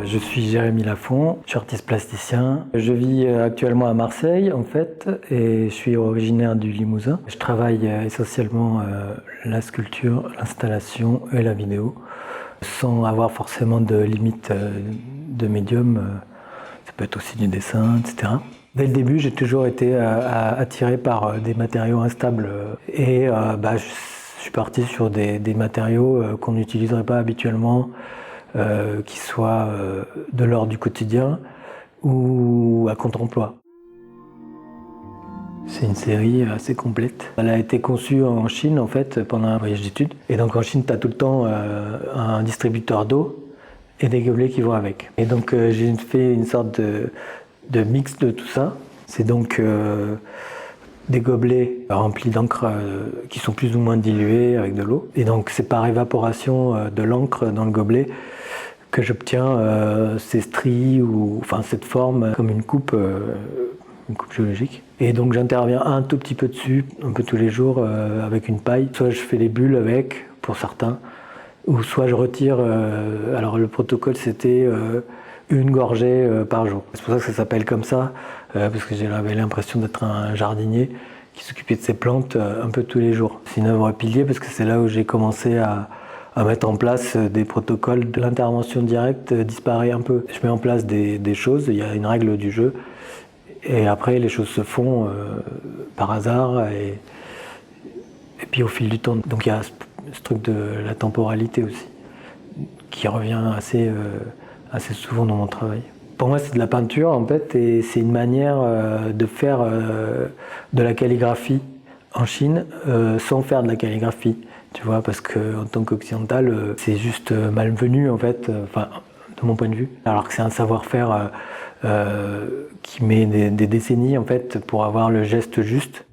Je suis Jérémy Lafont, je suis artiste plasticien. Je vis actuellement à Marseille en fait et je suis originaire du Limousin. Je travaille essentiellement la sculpture, l'installation et la vidéo sans avoir forcément de limite de médium. Ça peut être aussi du dessin, etc. Dès le début, j'ai toujours été attiré par des matériaux instables et je suis parti sur des matériaux qu'on n'utiliserait pas habituellement, qui soient de l'ordre du quotidien ou à contre-emploi. C'est une série assez complète. Elle a été conçue en Chine en fait pendant un voyage d'études. Et donc en Chine, tu as tout le temps un distributeur d'eau et des gobelets qui vont avec. Et donc j'ai fait une sorte de mix de tout ça. C'est donc des gobelets remplis d'encre qui sont plus ou moins dilués avec de l'eau. Et donc c'est par évaporation de l'encre dans le gobelet que j'obtiens ces stries ou enfin cette forme comme une coupe géologique. Et donc j'interviens un tout petit peu dessus, un peu tous les jours avec une paille. Soit je fais des bulles avec, pour certains, ou soit je retire. Alors le protocole c'était une gorgée par jour. C'est pour ça que ça s'appelle comme ça, parce que j'avais l'impression d'être un jardinier qui s'occupait de ses plantes un peu tous les jours. C'est une œuvre pilier parce que c'est là où j'ai commencé à mettre en place des protocoles. De l'intervention directe disparaît un peu. Je mets en place des choses, il y a une règle du jeu, et après les choses se font par hasard et puis au fil du temps. Donc il y a ce truc de la temporalité aussi, qui revient assez souvent dans mon travail. Pour moi, c'est de la peinture en fait, et c'est une manière de faire de la calligraphie en Chine sans faire de la calligraphie, tu vois, parce qu'en tant qu'occidental, c'est juste malvenu en fait, enfin, de mon point de vue. Alors que c'est un savoir-faire qui met des décennies en fait pour avoir le geste juste.